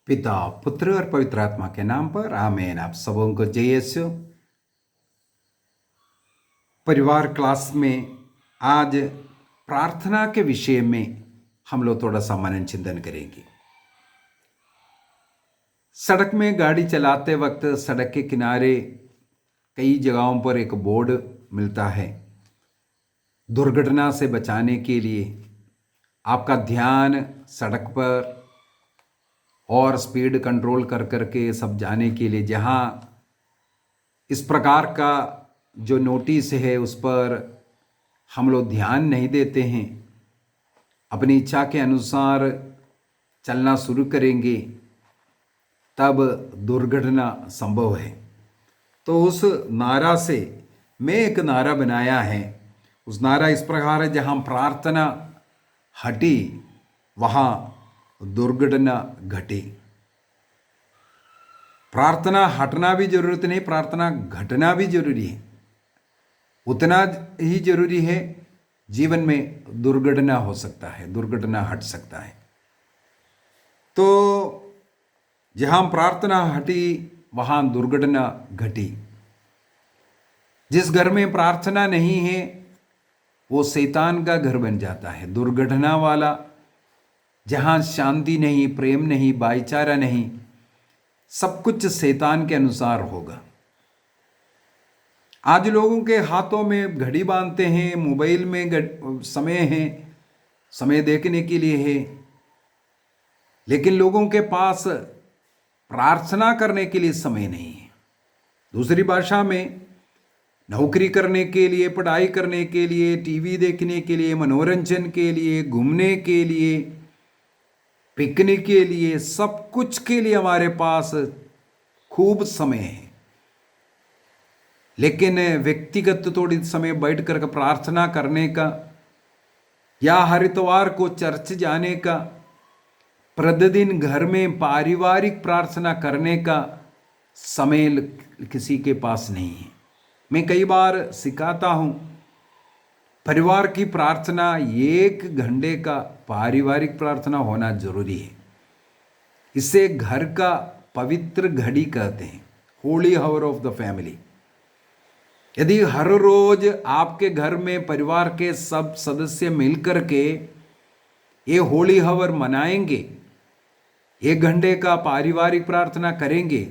पिता, पुत्र और पवित्र आत्मा के नाम पर आमीन। आप सबों को जय यीशु। परिवार क्लास में आज प्रार्थना के विषय में हम लोग थोड़ा सा मनन चिंतन करेंगे। सड़क में गाड़ी चलाते वक्त सड़क के किनारे कई जगहों पर एक बोर्ड मिलता है। दुर्घटना से बचाने के लिए आपका ध्यान सड़क पर और स्पीड कंट्रोल कर करके सब जाने के लिए, जहाँ इस प्रकार का जो नोटिस है उस पर हम लोग ध्यान नहीं देते हैं, अपनी इच्छा के अनुसार चलना शुरू करेंगे, तब दुर्घटना संभव है। तो उस नारा से मैं एक नारा बनाया है। उस नारा इस प्रकार है, जहाँ प्रार्थना हटी वहाँ दुर्घटना घटी। प्रार्थना हटना भी जरूरत नहीं, प्रार्थना घटना भी जरूरी है। उतना ही जरूरी है जीवन में दुर्घटना हो सकता है, दुर्घटना हट सकता है। तो जहां प्रार्थना हटी वहां दुर्घटना घटी। जिस घर में प्रार्थना नहीं है वो शैतान का घर बन जाता है, दुर्घटना वाला। जहां शांति नहीं, प्रेम नहीं, भाईचारा नहीं, सब कुछ शैतान के अनुसार होगा। आज लोगों के हाथों में घड़ी बांधते हैं, मोबाइल में समय है, समय देखने के लिए है, लेकिन लोगों के पास प्रार्थना करने के लिए समय नहीं है। दूसरी भाषा में नौकरी करने के लिए, पढ़ाई करने के लिए, टीवी देखने के लिए, मनोरंजन के लिए, घूमने के लिए, पिकनिक के लिए, सब कुछ के लिए हमारे पास खूब समय है। लेकिन व्यक्तिगत थोड़ी समय बैठ कर प्रार्थना करने का, या हर इतवार को चर्च जाने का, प्रतिदिन घर में पारिवारिक प्रार्थना करने का समय किसी के पास नहीं है। मैं कई बार सिखाता हूँ, परिवार की प्रार्थना 1 घंटे का पारिवारिक प्रार्थना होना जरूरी है। इसे घर का पवित्र घड़ी कहते हैं, होली हावर ऑफ द फैमिली। यदि हर रोज आपके घर में परिवार के सब सदस्य मिलकर के ये होली हावर मनाएंगे, 1 घंटे का पारिवारिक प्रार्थना करेंगे,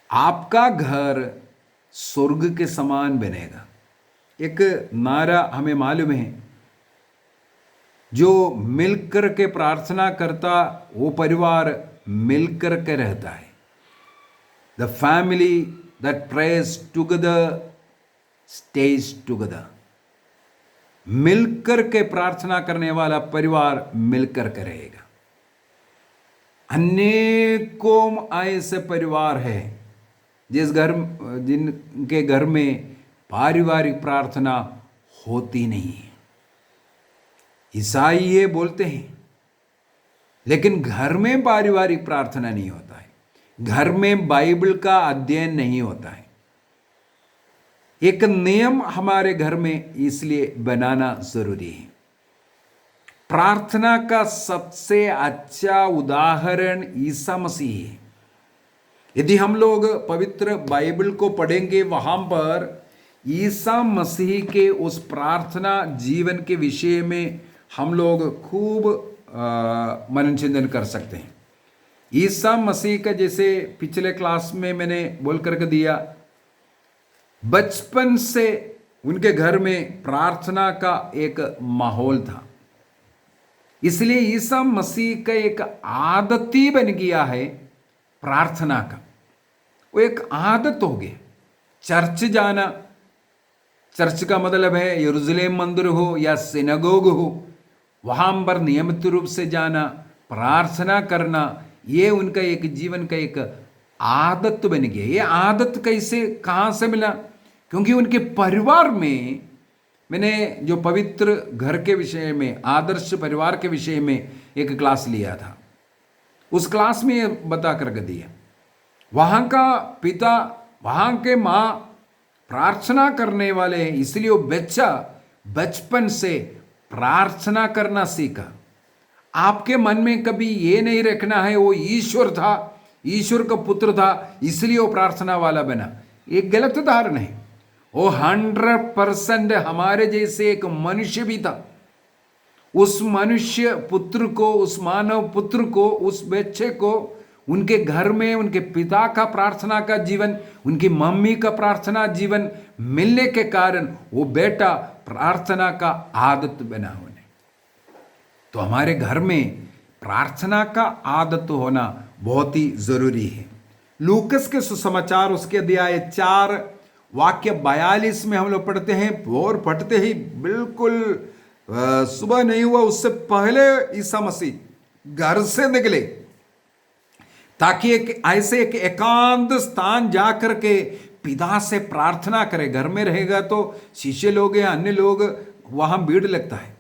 आपका घर स्वर्ग के समान बनेगा। एक नारा हमें मालूम है, जो मिलकर के प्रार्थना करता वो परिवार मिलकर के रहता है। The family that praise together stage together. मिलकर के प्रार्थना करने वाला परिवार मिलकर के रहेगा। अनेकों ऐसे परिवार है जिनके घर में पारिवारिक प्रार्थना होती नहीं है। ईसाई ये बोलते हैं, लेकिन घर में पारिवारिक प्रार्थना नहीं होता है, घर में बाइबल का अध्ययन नहीं होता है। एक नियम हमारे घर में इसलिए बनाना जरूरी है। प्रार्थना का सबसे अच्छा उदाहरण ईसा मसीह है। यदि हम लोग पवित्र बाइबल को पढ़ेंगे, वहां पर ईसा मसीह के उस प्रार्थना जीवन के विषय में हम लोग खूब मनन चिंतन कर सकते हैं। ईसा मसीह का, जैसे पिछले क्लास में मैंने बोल करके दिया, बचपन से उनके घर में प्रार्थना का एक माहौल था। इसलिए ईसा मसीह का एक आदत ही बन गया है प्रार्थना का। वो एक आदत हो गया। चर्च जाना, चर्च का मतलब है यरूशलेम मंदिर हो या सिनेगोग हो, वहां पर नियमित रूप से जाना, प्रार्थना करना, ये उनका एक जीवन का एक आदत बन गया। ये आदत कैसे, कहाँ से मिला? क्योंकि उनके परिवार में, मैंने जो पवित्र घर के विषय में, आदर्श परिवार के विषय में एक क्लास लिया था, उस क्लास में ये बता करके दिया, वहाँ का पिता, वहाँ के माँ प्रार्थना करने वाले हैं, इसलिए वो बच्चा बचपन से प्रार्थना करना सीखा। आपके मन में कभी ये नहीं रखना है वो ईश्वर था, ईश्वर का पुत्र था इसलिए वो प्रार्थना वाला बना। एक गलत धारणा है। वो 100% हमारे जैसे एक मनुष्य भी था। उस मनुष्य पुत्र को, उस मानव पुत्र को, उस बच्चे को, उनके घर में उनके पिता का प्रार्थना का जीवन, उनकी मम्मी का प्रार्थना जीवन मिलने के कारण वो बेटा प्रार्थना का आदत बना होने। तो हमारे घर में प्रार्थना का आदत होना बहुत ही जरूरी है। लूकस के सुसमाचार उसके अध्याय 4 वाक्य 42 में हम लोग पढ़ते हैं, भोर फटते ही बिल्कुल सुबह नहीं हुआ उससे पहले ईसा मसीह घर से निकले ताकि एक ऐसे एक एकांत स्थान जाकर के पिता से प्रार्थना करे। घर में रहेगा तो शिष्य लोग या अन्य लोग वहां भीड़ लगता है,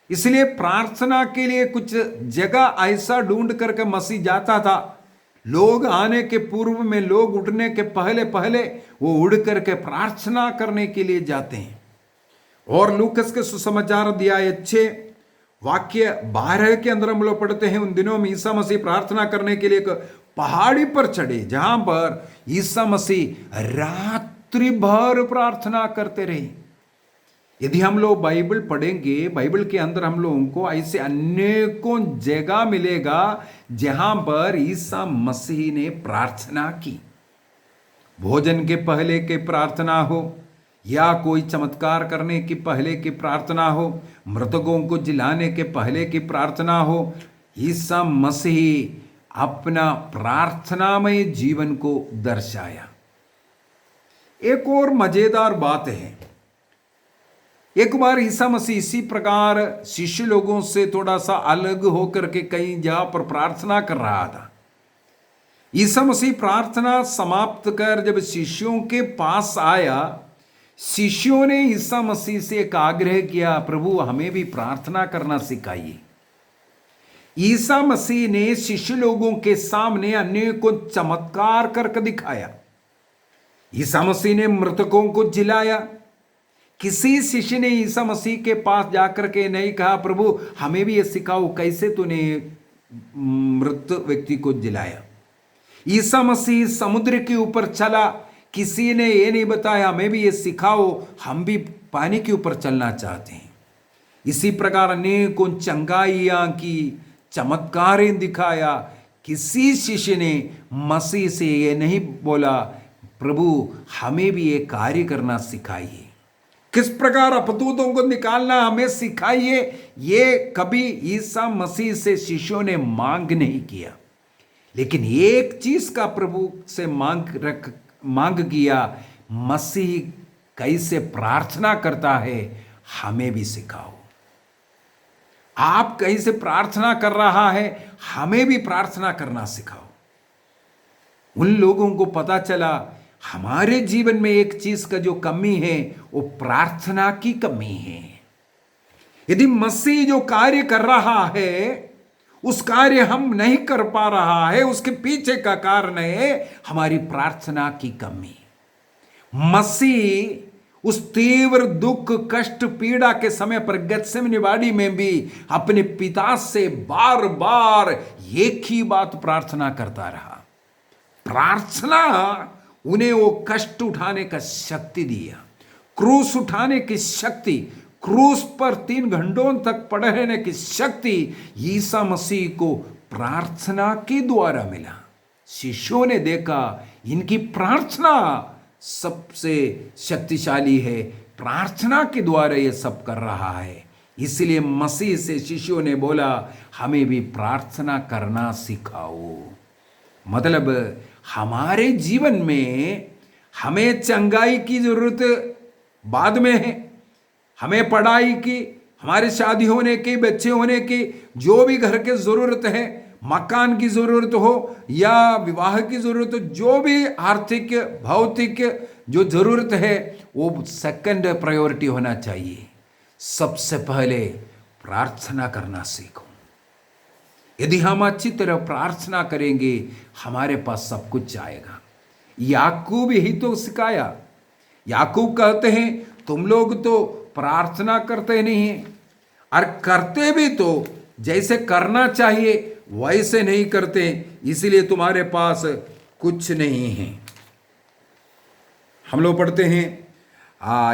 इसलिए प्रार्थना के लिए कुछ जगह ऐसा ढूंढ करके मसीह जाता था। लोग आने के पूर्व में, लोग उठने के पहले पहले वो उड़ करके प्रार्थना करने के लिए जाते हैं। और लूकस के सुसमाचार अध्याय 6 वाक्य 12 के अंदर हम लोग पढ़ते हैं, उन दिनों में ईसा मसीह प्रार्थना करने के लिए एक पहाड़ी पर चढ़े जहां पर ईसा मसीह रात्रि भर प्रार्थना करते रहे। यदि हम लोग बाइबल पढ़ेंगे, बाइबल के अंदर हम लोगों को ऐसे अनेकों जगह मिलेगा जहां पर ईसा मसीह ने प्रार्थना की। भोजन के पहले के प्रार्थना हो, या कोई चमत्कार करने की पहले की प्रार्थना हो, मृतकों को जिलाने के पहले की प्रार्थना हो, ईसा मसीह अपना प्रार्थनामय जीवन को दर्शाया। एक और मजेदार बात है, एक बार ईसा मसीह इसी प्रकार शिष्य लोगों से थोड़ा सा अलग होकर के कहीं जगह पर प्रार्थना कर रहा था। ईसा मसीह प्रार्थना समाप्त कर जब शिष्यों के पास आया, शिष्यों ने ईसा मसीह से एक आग्रह किया, प्रभु हमें भी प्रार्थना करना सिखाइए। ईसा मसीह ने शिष्य लोगों के सामने अनेकों चमत्कार करके दिखाया। ईसा मसीह ने मृतकों को जिलाया। किसी शिष्य ने ईसा मसीह के पास जाकर के नहीं कहा, प्रभु हमें भी ये सिखाओ कैसे तूने मृत व्यक्ति को जिलाया। ईसा मसीह समुद्र के ऊपर चला, किसी ने ये नहीं बताया हमें भी ये सिखाओ, हम भी पानी के ऊपर चलना चाहते हैं। इसी प्रकार अनेकों चंगाइयां की, चमत्कारें दिखाया। किसी शिष्य ने मसीह से ये नहीं बोला, प्रभु हमें भी ये कार्य करना सिखाइए, किस प्रकार अपदूतों को निकालना हमें सिखाइए। ये कभी ईसा मसीह से शिष्यों ने मांग नहीं किया, लेकिन एक चीज का प्रभु से मांग किया, मसीह कैसे प्रार्थना करता है हमें भी सिखाओ। आप कैसे प्रार्थना कर रहा है, हमें भी प्रार्थना करना सिखाओ। उन लोगों को पता चला हमारे जीवन में एक चीज का जो कमी है वो प्रार्थना की कमी है। यदि मसीह जो कार्य कर रहा है उस कार्य हम नहीं कर पा रहा है, उसके पीछे का कारण है हमारी प्रार्थना की कमी। मसीह उस तीव्र दुख, कष्ट, पीड़ा के समय पर गेत्सेमनी वाड़ी में भी अपने पिता से बार बार एक ही बात प्रार्थना करता रहा। प्रार्थना उन्हें वो कष्ट उठाने का शक्ति दिया, क्रूस उठाने की शक्ति, क्रूस पर 3 घंटों तक पड़े रहने की शक्ति ईसा मसीह को प्रार्थना के द्वारा मिला। शिष्यों ने देखा इनकी प्रार्थना सबसे शक्तिशाली है, प्रार्थना के द्वारा ये सब कर रहा है। इसलिए मसीह से शिष्यों ने बोला हमें भी प्रार्थना करना सिखाओ। मतलब हमारे जीवन में हमें चंगाई की जरूरत बाद में है, हमें पढ़ाई की, हमारे शादी होने की, बच्चे होने की, जो भी घर की जरूरत है, मकान की जरूरत हो या विवाह की जरूरत हो, जो भी आर्थिक भौतिक जो जरूरत है वो सेकंड प्रायोरिटी होना चाहिए। सबसे पहले प्रार्थना करना सीखो। यदि हम अच्छी तरह प्रार्थना करेंगे हमारे पास सब कुछ आएगा। याकूब यही तो सिखाया। याकूब कहते हैं तुम लोग तो प्रार्थना करते नहीं हैं, और करते भी तो जैसे करना चाहिए वैसे नहीं करते, इसलिए तुम्हारे पास कुछ नहीं है। हम लोग पढ़ते हैं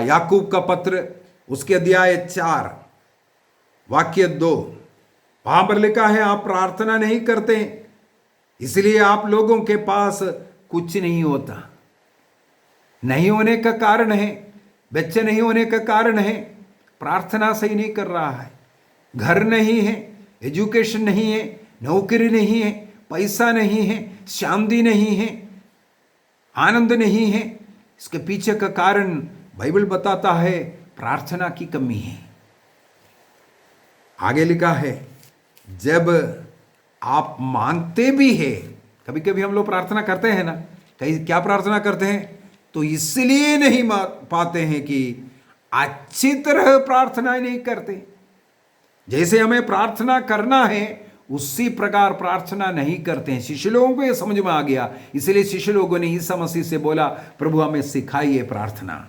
याकूब का पत्र, उसके अध्याय 4 वाक्य 2, वहां पर लिखा है आप प्रार्थना नहीं करते इसलिए आप लोगों के पास कुछ नहीं होता। नहीं होने का कारण है, बच्चे नहीं होने का कारण है प्रार्थना सही नहीं कर रहा है, घर नहीं है, एजुकेशन नहीं है, नौकरी नहीं है, पैसा नहीं है, शांति नहीं है, आनंद नहीं है। इसके पीछे का कारण बाइबल बताता है प्रार्थना की कमी है। आगे लिखा है जब आप मांगते भी है, कभी कभी हम लोग प्रार्थना करते हैं ना, कहीं क्या प्रार्थना करते हैं तो इसलिए नहीं पाते हैं कि अच्छी तरह प्रार्थना नहीं करते। जैसे हमें प्रार्थना करना है उसी प्रकार प्रार्थना नहीं करते हैं। शिष्य लोगों को यह समझ में आ गया, इसलिए शिष्य लोगों ने ईसा मसीह से बोला प्रभु हमें सिखाइए प्रार्थना।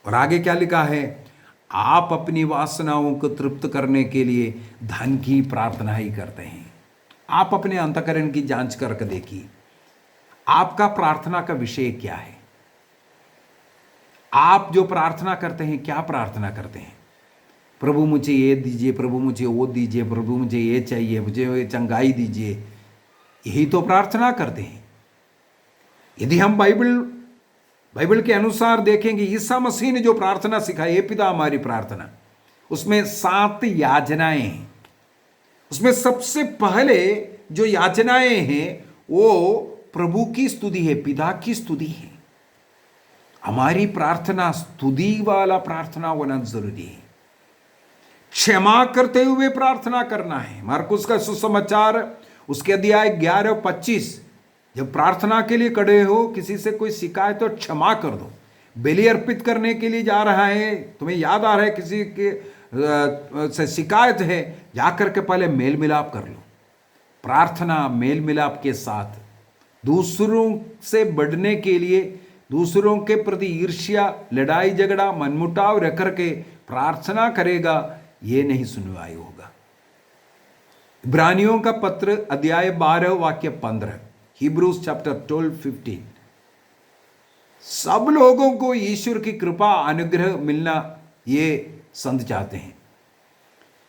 और आगे क्या लिखा है, आप अपनी वासनाओं को तृप्त करने के लिए धन की प्रार्थना ही करते हैं। आप अपने अंतःकरण की जांच करके देखिए, आपका प्रार्थना का विषय क्या है। आप जो प्रार्थना करते हैं क्या प्रार्थना करते हैं? प्रभु मुझे ये दीजिए, प्रभु मुझे वो दीजिए, प्रभु मुझे ये चाहिए, मुझे चंगाई दीजिए, यही तो प्रार्थना करते हैं। यदि हम बाइबल के अनुसार देखेंगे, ईसा मसीह ने जो प्रार्थना सिखाई, हे पिता हमारी प्रार्थना, उसमें 7 याचनाएं हैं। उसमें सबसे पहले जो याचनाएं हैं वो प्रभु की स्तुति है, पिता की स्तुति है। हमारी प्रार्थना स्तुति वाला प्रार्थना होना जरूरी है। क्षमा करते हुए प्रार्थना करना है। मार्कुस का सुसमाचार उसके अध्याय 11-25, जब प्रार्थना के लिए खड़े हो, किसी से कोई शिकायत तो क्षमा कर दो। बलि अर्पित करने के लिए जा रहा है, तुम्हें याद आ रहा है किसी के से शिकायत है, जाकर के पहले मेल मिलाप कर लो। प्रार्थना मेल मिलाप के साथ, दूसरों से बढ़ने के लिए, दूसरों के प्रति ईर्ष्या, लड़ाई झगड़ा, मनमुटाव रख करके प्रार्थना करेगा, ये नहीं सुनवाई होगा। इब्रानियों का पत्र अध्याय 12 वाक्य 15, हिब्रूज चैप्टर 12-15, सब लोगों को ईश्वर की कृपा अनुग्रह मिलना ये संत चाहते हैं।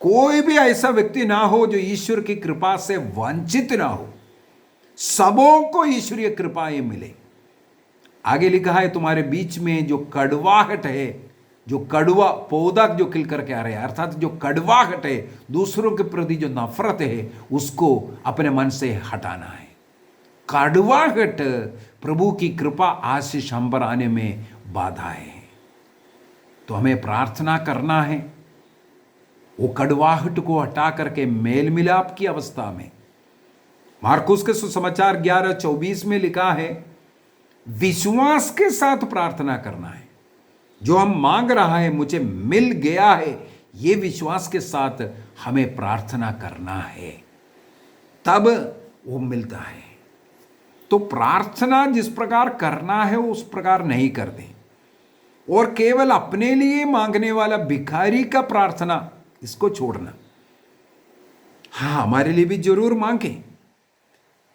कोई भी ऐसा व्यक्ति ना हो जो ईश्वर की कृपा से वंचित ना हो, सबों को ईश्वरीय कृपाएं मिले। आगे लिखा है तुम्हारे बीच में जो कड़वाहट है, जो कड़वा पौधा जो खिल करके आ रहा है, अर्थात जो कड़वाहट है, दूसरों के प्रति जो नफरत है, उसको अपने मन से हटाना है। कड़वाहट प्रभु की कृपा आशीष हम पर आने में बाधा है। तो हमें प्रार्थना करना है वो कड़वाहट को हटा करके मेल मिलाप की अवस्था में। मार्कुस के सुसमाचार 11-24 में लिखा है विश्वास के साथ प्रार्थना करना है। जो हम मांग रहा है मुझे मिल गया है, ये विश्वास के साथ हमें प्रार्थना करना है, तब वो मिलता है। तो प्रार्थना जिस प्रकार करना है उस प्रकार नहीं करते, और केवल अपने लिए मांगने वाला भिखारी का प्रार्थना, इसको छोड़ना। हाँ, हमारे लिए भी जरूर मांगे,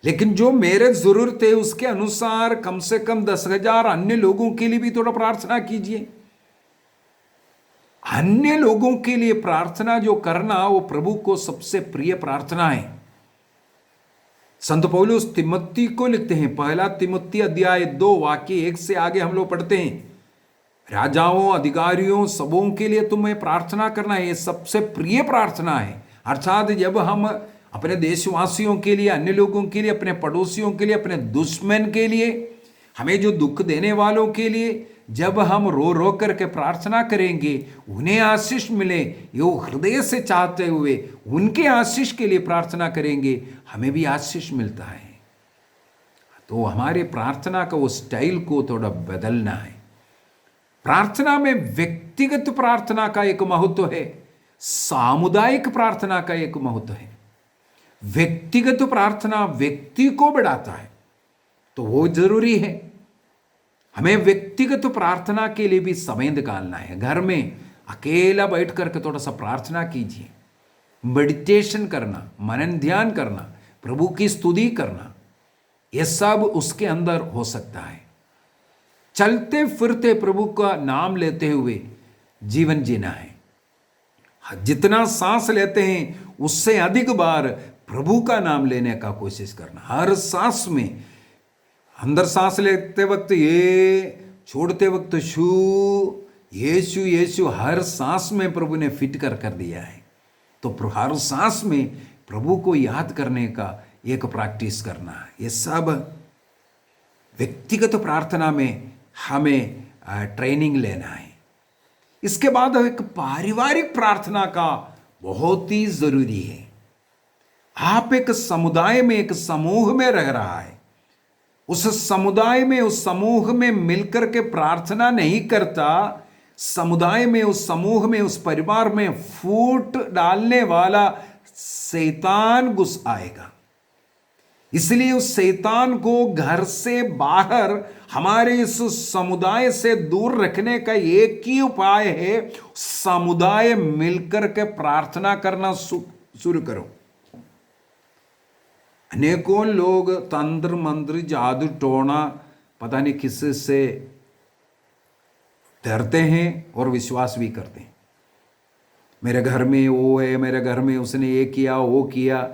लेकिन जो मेरे जरूरत है उसके अनुसार कम से कम 10,000 अन्य लोगों के लिए भी थोड़ा प्रार्थना कीजिए। अन्य लोगों के लिए प्रार्थना जो करना, वो प्रभु को सबसे प्रिय प्रार्थना है। संत पौलुस तिमोथी को लिखते हैं, पहला तिमोथी अध्याय 2 वाक्य 1 से आगे हम लोग पढ़ते हैं, राजाओं, अधिकारियों, सबों के लिए तुम्हें प्रार्थना करना है, ये सबसे प्रिय प्रार्थना है। अर्थात जब हम अपने देशवासियों के लिए, अन्य लोगों के लिए, अपने पड़ोसियों के लिए, अपने दुश्मन के लिए, हमें जो दुख देने वालों के लिए जब हम रो रो करके प्रार्थना करेंगे, उन्हें आशीष मिले, ये हृदय से चाहते हुए उनके आशीष के लिए प्रार्थना करेंगे, हमें भी आशीष मिलता है। तो हमारे प्रार्थना का वो स्टाइल को थोड़ा बदलना है। प्रार्थना में व्यक्तिगत प्रार्थना का एक महत्व है, सामुदायिक प्रार्थना का एक महत्व है। व्यक्तिगत प्रार्थना व्यक्ति को बढ़ाता है, तो वो जरूरी है। हमें व्यक्तिगत प्रार्थना के लिए भी समय निकालना है। घर में अकेला बैठ करके थोड़ा सा प्रार्थना कीजिए। मेडिटेशन करना, मनन ध्यान करना, प्रभु की स्तुति करना, यह सब उसके अंदर हो सकता है। चलते फिरते प्रभु का नाम लेते हुए जीवन जीना है। जितना सांस लेते हैं उससे अधिक बार प्रभु का नाम लेने का कोशिश करना। हर सांस में, अंदर सांस लेते वक्त ये, छोड़ते वक्त शू, यीशु यीशु, हर सांस में प्रभु ने फिट कर दिया है। तो हर सांस में प्रभु को याद करने का एक प्रैक्टिस करना है। ये सब व्यक्तिगत प्रार्थना में हमें ट्रेनिंग लेना है। इसके बाद एक पारिवारिक प्रार्थना का बहुत ही जरूरी है। आप एक समुदाय में, एक समूह में रह रहा है, उस समुदाय में, उस समूह में मिलकर के प्रार्थना नहीं करता, समुदाय में, उस समूह में, उस परिवार में फूट डालने वाला शैतान घुस आएगा। इसलिए उस शैतान को घर से बाहर, हमारे इस समुदाय से दूर रखने का एक ही उपाय है, समुदाय मिलकर के प्रार्थना करना शुरू करो। अनेकों लोग तंत्र मंत्र, जादू टोना, पता नहीं किस से डरते हैं और विश्वास भी करते हैं। मेरे घर में वो है, मेरे घर में उसने ये किया, वो किया,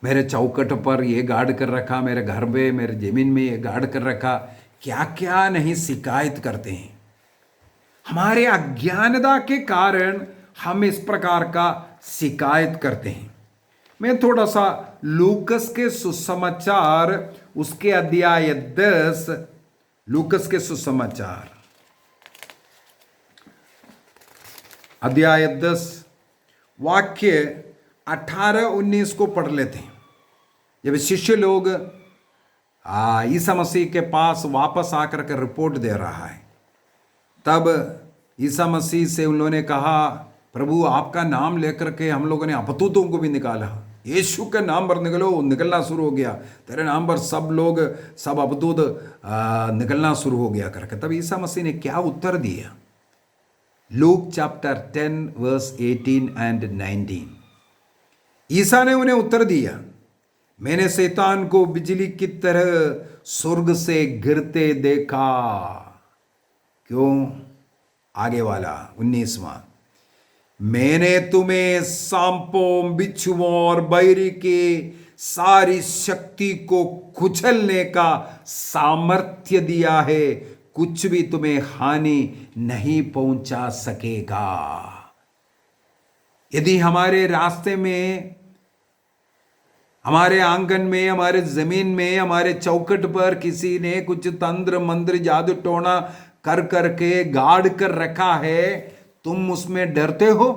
मेरे चौखट पर ये गार्ड कर रखा, मेरे घर में, मेरे जमीन में ये गार्ड कर रखा, क्या क्या नहीं शिकायत करते हैं। हमारे अज्ञानता के कारण हम इस प्रकार का शिकायत करते हैं। मैं थोड़ा सा लूकस के सुसमाचार, उसके अध्याय 10, लूकस के सुसमाचार अध्याय 10 वाक्य 18-19 को पढ़ लेते हैं। जब शिष्य लोग ईसा मसीह के पास वापस आकर के रिपोर्ट दे रहा है, तब ईसा मसीह से उन्होंने कहा, प्रभु आपका नाम लेकर के हम लोगों ने अपतूतों को भी निकाला, यीशु के नाम पर निकलना शुरू हो गया, तेरे नाम पर सब लोग, सब अपतूत निकलना शुरू हो गया करके। तब ईसा मसीह ने क्या उत्तर दिया? Luke chapter 10 verse 18 and 19। ईसा ने उन्हें उत्तर दिया, मैंने शैतान को बिजली की तरह स्वर्ग से गिरते देखा। क्यों? आगे वाला 19वां, मैंने तुम्हें सांपों, बिच्छुओं और बैरी की सारी शक्ति को कुचलने का सामर्थ्य दिया है, कुछ भी तुम्हें हानि नहीं पहुंचा सकेगा। यदि हमारे रास्ते में, हमारे आंगन में, हमारे जमीन में, हमारे चौखट पर किसी ने कुछ तंत्र मंत्र, जादू टोना कर करके गाड़ कर रखा है, तुम उसमें डरते हो?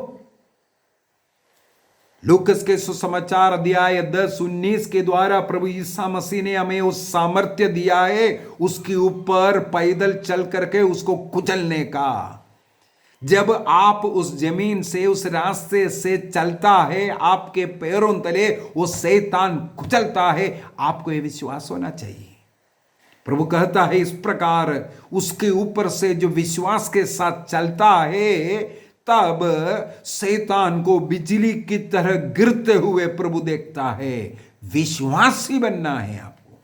लूकस के सुसमाचार अध्याय 10-19 के द्वारा प्रभु यीशु मसीह ने हमें उस सामर्थ्य दिया है, उसके ऊपर पैदल चल करके उसको कुचलने का। जब आप उस जमीन से, उस रास्ते से चलता है, आपके पैरों तले वो शैतान कुचलता है। आपको यह विश्वास होना चाहिए। प्रभु कहता है इस प्रकार उसके ऊपर से जो विश्वास के साथ चलता है, तब शैतान को बिजली की तरह गिरते हुए प्रभु देखता है। विश्वासी बनना है आपको।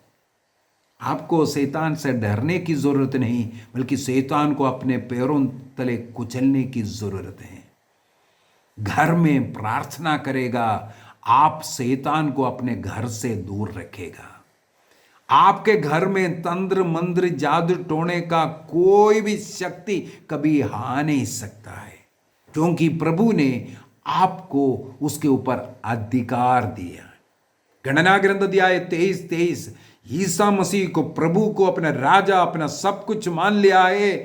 आपको शैतान से डरने की जरूरत नहीं, बल्कि शैतान को अपने पैरों तले कुचलने की जरूरत है। घर में प्रार्थना करेगा, आप शैतान को अपने घर से दूर रखेगा। आपके घर में तंत्र मंत्र, जादू टोने का कोई भी शक्ति कभी आ नहीं सकता है, क्योंकि प्रभु ने आपको उसके ऊपर अधिकार दिया। गणना ग्रंथ अध्याय 23-23, ईसा मसीह को, प्रभु को अपना राजा, अपना सब कुछ मान लिया है।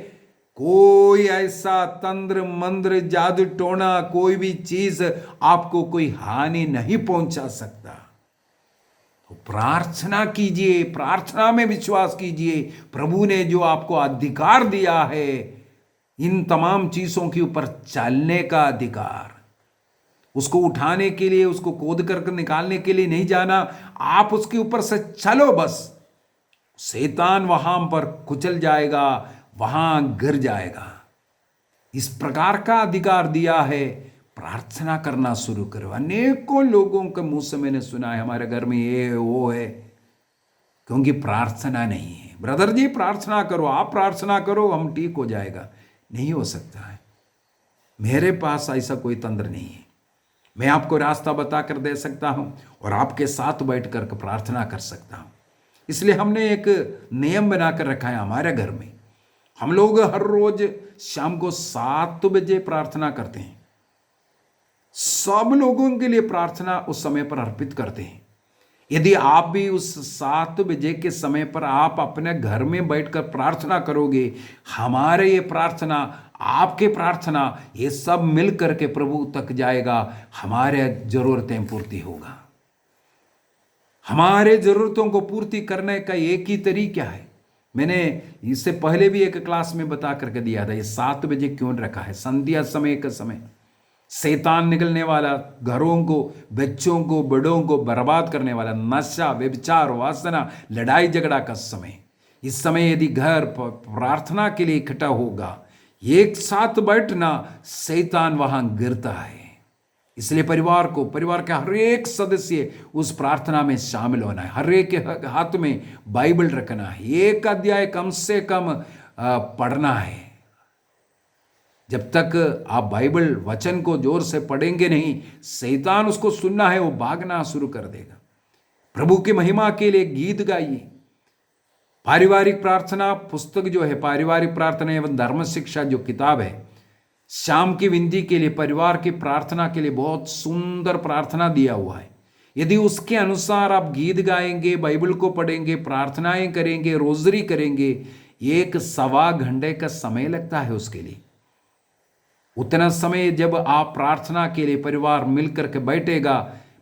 कोई ऐसा तंत्र मंत्र, जादू टोना, कोई भी चीज आपको कोई हानि नहीं पहुंचा सकता। तो प्रार्थना कीजिए, प्रार्थना में विश्वास कीजिए। प्रभु ने जो आपको अधिकार दिया है, इन तमाम चीजों के ऊपर चलने का अधिकार, उसको उठाने के लिए, उसको खोद कर निकालने के लिए नहीं जाना, आप उसके ऊपर से चलो बस। शैतान वहां पर कुचल जाएगा, वहां गिर जाएगा। इस प्रकार का अधिकार दिया है। प्रार्थना करना शुरू करो। अनेकों लोगों के मुंह से मैंने सुना है हमारे घर में ये है वो है, क्योंकि प्रार्थना नहीं है। ब्रदर जी प्रार्थना करो, आप प्रार्थना करो, हम ठीक हो जाएगा। नहीं हो सकता है। मेरे पास ऐसा कोई तंत्र नहीं है। मैं आपको रास्ता बता कर दे सकता हूं और आपके साथ बैठ कर प्रार्थना कर सकता हूं। इसलिए हमने एक नियम बनाकर रखा है हमारे घर में। हम लोग हर रोज शाम को 7 बजे प्रार्थना करते हैं। सब लोगों के लिए प्रार्थना उस समय पर अर्पित करते हैं। यदि आप भी उस 7 बजे के समय पर आप अपने घर में बैठकर प्रार्थना करोगे, हमारे ये प्रार्थना, आपके प्रार्थना, ये सब मिल करके प्रभु तक जाएगा। हमारे जरूरतें पूर्ति होगा। हमारे जरूरतों को पूर्ति करने का एक ही तरीका है। मैंने इससे पहले भी एक क्लास में बता करके दिया था। ये 7 बजे क्यों रखा है? संध्या समय का समय शैतान निकलने वाला, घरों को, बच्चों को, बड़ों को बर्बाद करने वाला, नशा, व्यभिचार, वासना, लड़ाई झगड़ा का समय। इस समय यदि घर प्रार्थना के लिए इकट्ठा होगा, एक साथ बैठना, शैतान वहां गिरता है। इसलिए परिवार को, परिवार के हर एक सदस्य उस प्रार्थना में शामिल होना है। हर एक के हाथ में बाइबल रखना है। एक अध्याय कम से कम पढ़ना है। जब तक आप बाइबल वचन को जोर से पढ़ेंगे नहीं, शैतान उसको सुनना है, वो भागना शुरू कर देगा। प्रभु की महिमा के लिए गीत गाइए। पारिवारिक प्रार्थना पुस्तक जो है, पारिवारिक प्रार्थना एवं धर्म शिक्षा जो किताब है, शाम की विनती के लिए, परिवार की प्रार्थना के लिए बहुत सुंदर प्रार्थना दिया हुआ है। यदि उसके अनुसार आप गीत गाएंगे, बाइबल को पढ़ेंगे, प्रार्थनाएं करेंगे, रोजरी करेंगे, 1-1.25 घंटे का समय लगता है उसके लिए। उतना समय जब आप प्रार्थना के लिए परिवार मिलकर के बैठेगा,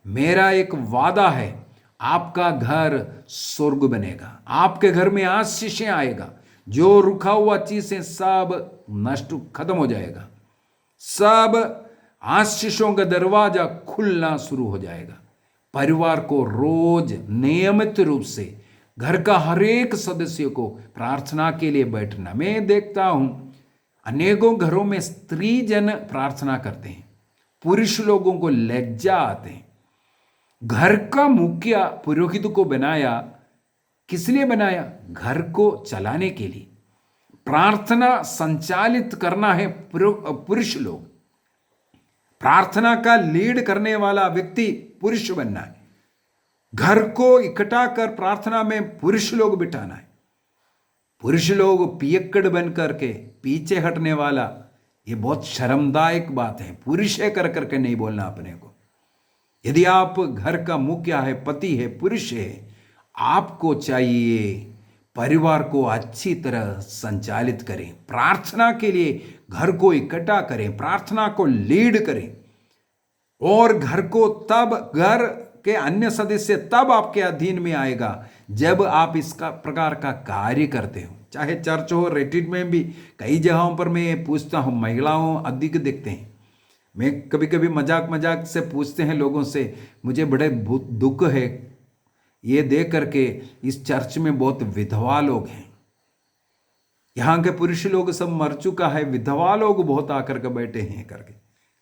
मेरा एक वादा है, आपका घर स्वर्ग बनेगा। आपके घर में आशीषें आएगा। जो रुका हुआ चीजें सब नष्ट, खत्म हो जाएगा। सब आशीषों का दरवाजा खुलना शुरू हो जाएगा। परिवार को रोज नियमित रूप से घर का हर एक सदस्य को प्रार्थना के लिए बैठना। मैं देखता हूं अनेकों घरों में स्त्री जन प्रार्थना करते हैं, पुरुष लोगों को लज्जा आते हैं। घर का मुखिया पुरोहित को बनाया, किस लिए बनाया? घर को चलाने के लिए। प्रार्थना संचालित करना है पुरुष लोग। प्रार्थना का लीड करने वाला व्यक्ति पुरुष बनना है। घर को इकट्ठा कर प्रार्थना में पुरुष लोग बिठाना है। पुरुष लोग पियक्कड़ बन करके पीछे हटने वाला, ये बहुत शर्मदायक बात है। पुरुष है कर करके नहीं बोलना अपने को। यदि आप घर का मुखिया है, पति है, पुरुष है, आपको चाहिए परिवार को अच्छी तरह संचालित करें, प्रार्थना के लिए घर को इकट्ठा करें, प्रार्थना को लीड करें। और घर को तब, घर के अन्य सदस्य तब आपके अधीन में आएगा जब आप इसका प्रकार का कार्य करते हो। चाहे चर्च हो, रिट्रीट में भी कई जगहों पर मैं पूछता हूँ, महिलाओं अधिक दिखते हैं। मैं कभी कभी मजाक से पूछते हैं लोगों से, मुझे बड़े दुख है ये देख करके इस चर्च में बहुत विधवा लोग हैं। यहाँ के पुरुष लोग सब मर चुका है, विधवा लोग बहुत आकर के बैठे हैं करके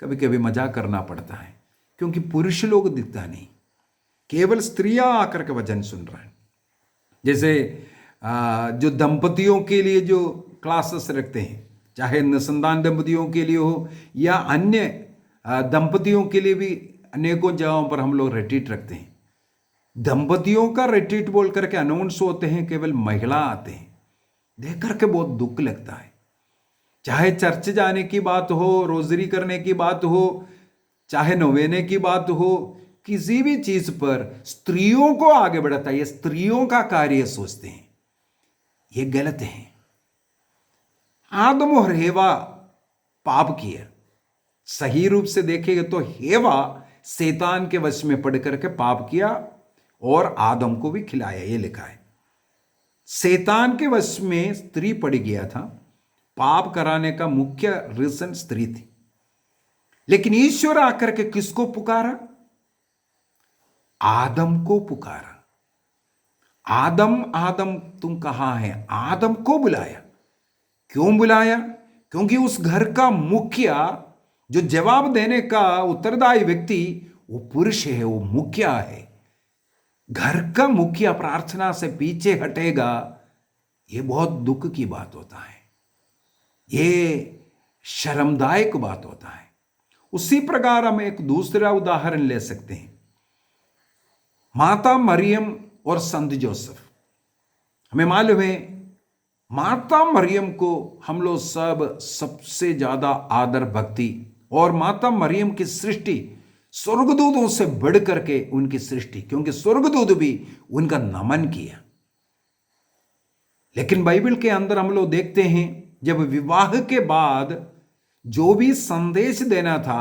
कभी कभी मजाक करना पड़ता है, क्योंकि पुरुष लोग दिखता नहीं, केवल स्त्रियां आकर के वचन सुन रहे हैं। जैसे जो दंपतियों के लिए जो क्लासेस रखते हैं, चाहे निसंतान दंपतियों के लिए हो या अन्य दंपतियों के लिए भी अनेकों जगहों पर हम लोग रिट्रीट रखते हैं। दंपतियों का रिट्रीट बोल करके अनाउंस होते हैं, केवल महिला आते हैं। देख करके बहुत दुख लगता है। चाहे चर्च जाने की बात हो, रोजरी करने की बात हो, चाहे नवेने की बात हो, किसी भी चीज पर स्त्रियों को आगे बढ़ाता है, ये स्त्रियों का कार्य सोचते हैं। ये गलत है। आदम और हेवा पाप किया। सही रूप से देखेंगे तो हेवा शैतान के वश में पड़ करके पाप किया और आदम को भी खिलाया, ये लिखा है। शैतान के वश में स्त्री पड़ गया था। पाप कराने का मुख्य रीजन स्त्री थी। लेकिन ईश्वर आकर के किसको पुकारा? आदम को पुकारा। आदम आदम तुम कहां है? आदम को बुलाया। क्यों बुलाया? क्योंकि उस घर का मुखिया जो जवाब देने का उत्तरदायी व्यक्ति वो पुरुष है, वो मुखिया है। घर का मुखिया प्रार्थना से पीछे हटेगा, ये बहुत दुख की बात होता है, ये शर्मदायक बात होता है। उसी प्रकार हम एक दूसरा उदाहरण ले सकते हैं, माता मरियम और संत जोसेफ। हमें मालूम है माता मरियम को हम लोग सबसे ज्यादा आदर भक्ति, और माता मरियम की सृष्टि स्वर्गदूतों से बढ़ करके उनकी सृष्टि, क्योंकि स्वर्गदूत भी उनका नमन किया। लेकिन बाइबल के अंदर हम लोग देखते हैं जब विवाह के बाद जो भी संदेश देना था,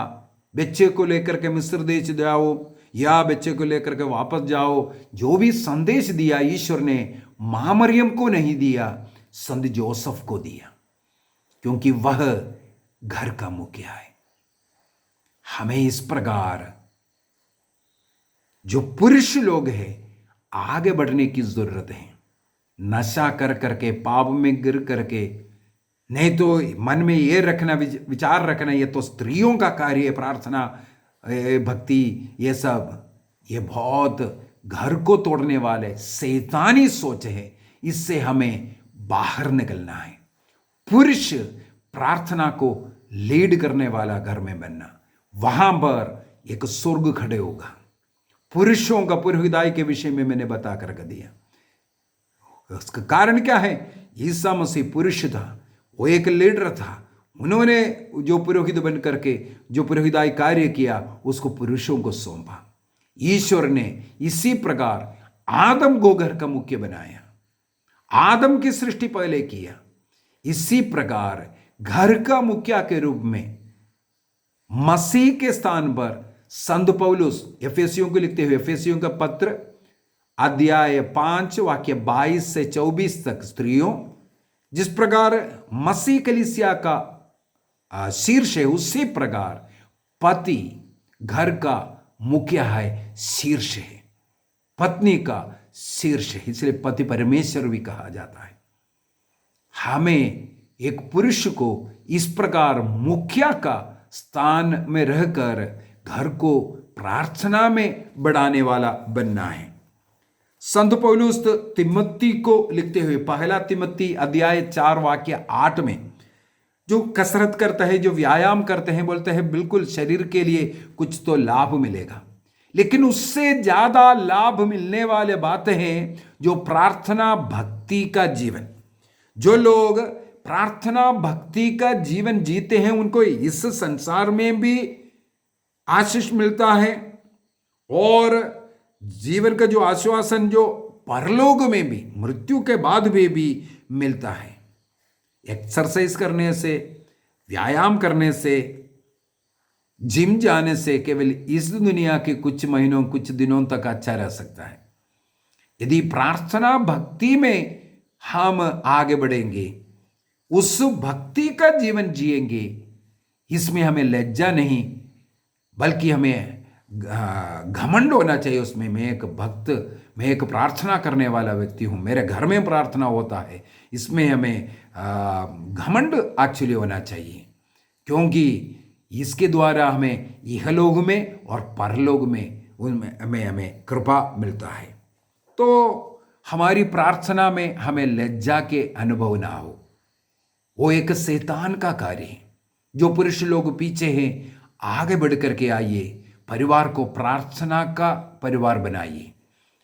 बच्चे को लेकर के मिस्र देश जाओ या बच्चे को लेकर के वापस जाओ, जो भी संदेश दिया ईश्वर ने मां मरियम को नहीं दिया, संत जोसेफ को दिया, क्योंकि वह घर का मुखिया है। हमें इस प्रकार जो पुरुष लोग हैं आगे बढ़ने की जरूरत है। नशा कर करके, पाप में गिर करके, नहीं तो मन में ये रखना, विचार रखना ये तो स्त्रियों का कार्य है, प्रार्थना भक्ति ये सब, ये बहुत घर को तोड़ने वाले शैतानी सोच है। इससे हमें बाहर निकलना है। पुरुष प्रार्थना को लीड करने वाला घर में बनना, वहां पर एक स्वर्ग खड़े होगा। पुरुषों का पुरोहिताई के विषय में मैंने बता कर दिया। उसका कारण क्या है? ईसा मसीह पुरुष था, वो एक लीडर था। उन्होंने जो पुरोहित बन करके जो पुरोहिताई कार्य किया उसको पुरुषों को सौंपा। ईश्वर ने इसी प्रकार आदम को घर का मुख्य बनाया, आदम की सृष्टि पहले किया। इसी प्रकार घर का मुखिया के रूप में मसीह के स्थान पर संत पौलुस एफेसियों को लिखते हुए, एफेसियों का पत्र अध्याय 5 वाक्य 22 से 24 तक, स्त्रियों जिस प्रकार मसीह कलीसिया का शीर्ष है, उसी प्रकार पति घर का मुखिया है, शीर्ष है, पत्नी का शीर्ष है। इसलिए पति परमेश्वर भी कहा जाता है। हमें एक पुरुष को इस प्रकार मुखिया का स्थान में रहकर घर को प्रार्थना में बढ़ाने वाला बनना है। संत पौलुस तिमोथी को लिखते हुए पहला तिमोथी अध्याय 4 वाक्य 8 में, जो कसरत करता है, जो व्यायाम करते हैं, बोलते हैं बिल्कुल शरीर के लिए कुछ तो लाभ मिलेगा, लेकिन उससे ज्यादा लाभ मिलने वाले बातें हैं जो प्रार्थना भक्ति का जीवन। जो लोग प्रार्थना भक्ति का जीवन जीते हैं उनको इस संसार में भी आशीष मिलता है, और जीवन का जो आश्वासन जो परलोक में भी, मृत्यु के बाद भी मिलता है। एक्सरसाइज करने से, व्यायाम करने से, जिम जाने से केवल इस दुनिया के कुछ महीनों, कुछ दिनों तक अच्छा रह सकता है। यदि प्रार्थना भक्ति में हम आगे बढ़ेंगे, उस भक्ति का जीवन जिएंगे, इसमें हमें लज्जा नहीं बल्कि हमें घमंड होना चाहिए उसमें। मैं एक भक्त, मैं एक प्रार्थना करने वाला व्यक्ति हूँ, मेरे घर में प्रार्थना होता है, इसमें हमें घमंड एक्चुअली होना चाहिए, क्योंकि इसके द्वारा हमें इहलोक में और परलोक में उनमें हमें कृपा मिलता है। तो हमारी प्रार्थना में हमें लज्जा के अनुभव ना हो, वो एक शैतान का कार्य है। जो पुरुष लोग पीछे हैं आगे बढ़ करके आइए, परिवार को प्रार्थना का परिवार बनाइए।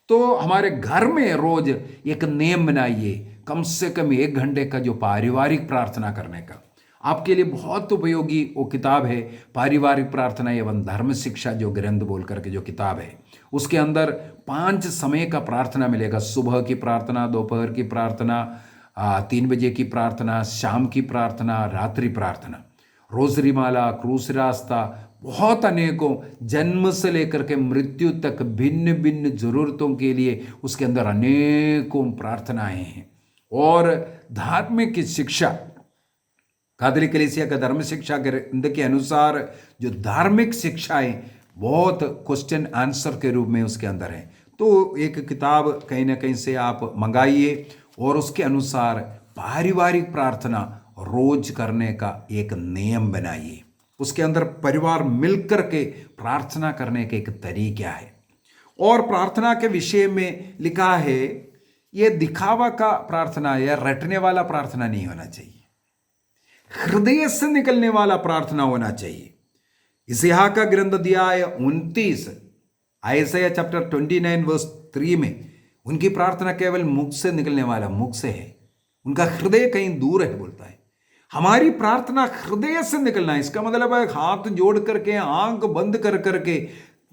तो हमारे घर में रोज एक नियम बनाइए, कम से कम 1 घंटे का जो पारिवारिक प्रार्थना करने का। आपके लिए बहुत उपयोगी वो किताब है पारिवारिक प्रार्थना एवं धर्म शिक्षा, जो ग्रंथ बोल करके जो किताब है, उसके अंदर 5 समय का प्रार्थना मिलेगा। सुबह की प्रार्थना, दोपहर की प्रार्थना, 3 बजे की प्रार्थना, शाम की प्रार्थना, रात्रि प्रार्थना, रोजरी माला, क्रूस रास्ता, बहुत अनेकों, जन्म से लेकर के मृत्यु तक भिन्न भिन्न जरूरतों के लिए उसके अंदर अनेकों प्रार्थनाएं हैं। और धार्मिक शिक्षा, कैथोलिक कलीसिया का धर्म शिक्षा ग्रंथ के अनुसार जो धार्मिक शिक्षाएं बहुत क्वेश्चन आंसर के रूप में उसके अंदर है। तो एक किताब कहीं ना कहीं से आप मंगाइए और उसके अनुसार पारिवारिक प्रार्थना रोज करने का एक नियम बनाइए। उसके अंदर परिवार मिलकर के प्रार्थना करने के एक तरीका है। और प्रार्थना के विषय में लिखा है, ये दिखावा का प्रार्थना या रटने वाला प्रार्थना नहीं होना चाहिए, हृदय से निकलने वाला प्रार्थना होना चाहिए। यशायाह का ग्रंथ अध्याय 29 आयसाया चैप्टर 29 वर्स 3 में उनकी प्रार्थना केवल मुख से निकलने वाला मुख से है, उनका हृदय कहीं दूर है बोलता है। हमारी प्रार्थना हृदय से निकलना है। इसका मतलब है हाथ जोड़ करके, आंख बंद कर करके,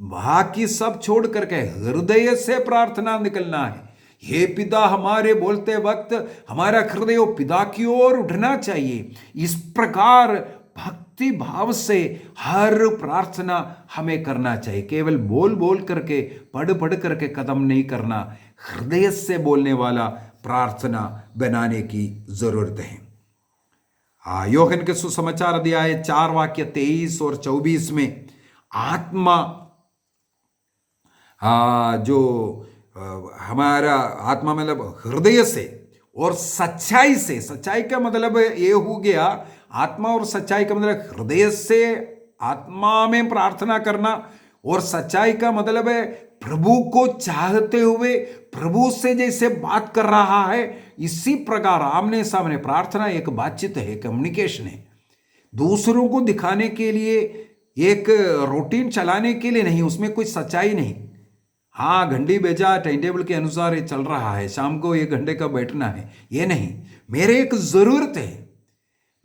बाकी सब छोड़ करके हृदय से प्रार्थना निकलना है। हे पिता, हमारे बोलते वक्त हमारा हृदय पिता की ओर उठना चाहिए। इस प्रकार भक्ति भाव से हर प्रार्थना हमें करना चाहिए। केवल बोल बोल करके, पढ़ पढ़ करके कदम नहीं करना, हृदय से बोलने वाला प्रार्थना बनाने की जरूरत है। यूहन्ना के सुसमाचार अध्याय 4 वाक्य 23 और 24 में आत्मा जो हमारा आत्मा मतलब हृदय से और सच्चाई से, सच्चाई का मतलब ये हो गया, आत्मा और सच्चाई का मतलब हृदय से आत्मा में प्रार्थना करना, और सच्चाई का मतलब है प्रभु को चाहते हुए प्रभु से जैसे बात कर रहा है, इसी प्रकार आमने सामने प्रार्थना एक बातचीत है, कम्युनिकेशन है। दूसरों को दिखाने के लिए, एक रूटीन चलाने के लिए नहीं, उसमें कोई सच्चाई नहीं। हाँ, घंटी बेजा टाइम टेबल के अनुसार ये चल रहा है, शाम को 1 घंटे का बैठना है, ये नहीं। मेरे एक जरूरत है,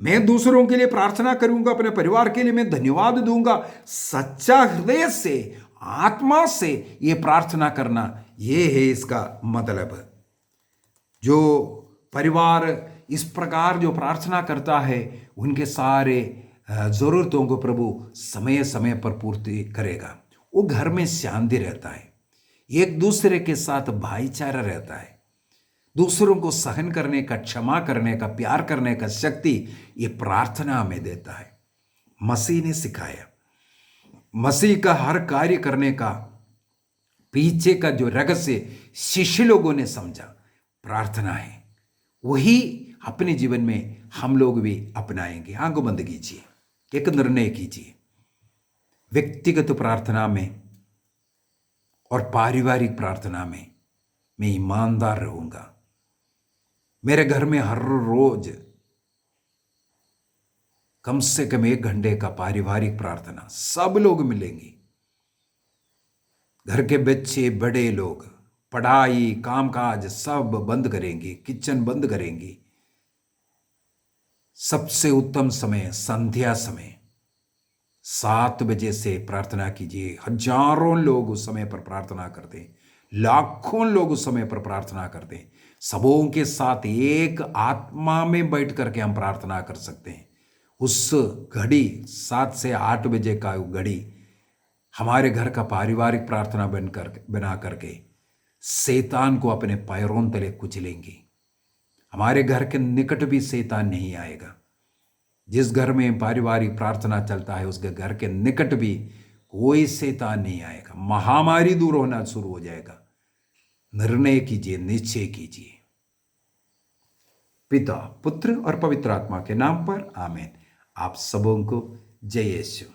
मैं दूसरों के लिए प्रार्थना करूंगा, अपने परिवार के लिए मैं धन्यवाद दूंगा। सच्चा हृदय से, आत्मा से ये प्रार्थना करना, ये है इसका मतलब। जो परिवार इस प्रकार जो प्रार्थना करता है, उनके सारे जरूरतों को प्रभु समय समय पर पूर्ति करेगा। वो घर में शांति रहता है, एक दूसरे के साथ भाईचारा रहता है, दूसरों को सहन करने का, क्षमा करने का, प्यार करने का शक्ति ये प्रार्थना हमें देता है। मसीह ने सिखाया, मसीह का हर कार्य करने का पीछे का जो रहस्य शिष्य लोगों ने समझा, प्रार्थना है। वही अपने जीवन में हम लोग भी अपनाएंगे। आंखों बंद कीजिए, एक निर्णय कीजिए, व्यक्तिगत प्रार्थना में और पारिवारिक प्रार्थना में मैं ईमानदार रहूंगा। मेरे घर में हर रोज कम से कम 1 घंटे का पारिवारिक प्रार्थना, सब लोग मिलेंगे, घर के बच्चे, बड़े लोग, पढ़ाई, कामकाज सब बंद करेंगे, किचन बंद करेंगे। सबसे उत्तम समय संध्या समय 7 बजे से प्रार्थना कीजिए। हजारों लोग उस समय पर प्रार्थना करते हैं, लाखों लोग उस समय पर प्रार्थना करते हैं। सबों के साथ एक आत्मा में बैठ करके हम प्रार्थना कर सकते हैं। उस घड़ी 7 से 8 बजे का घड़ी हमारे घर का पारिवारिक प्रार्थना बना करके शैतान को अपने पैरों तले कुचलेंगे। हमारे घर के निकट भी शैतान नहीं आएगा। जिस घर में पारिवारिक प्रार्थना चलता है, उसके घर के निकट भी कोई शैतान नहीं आएगा। महामारी दूर होना शुरू हो जाएगा। निर्णय कीजिए, निश्चय कीजिए। पिता, पुत्र और पवित्र आत्मा के नाम पर आमीन। आप सबों को जय यीशु।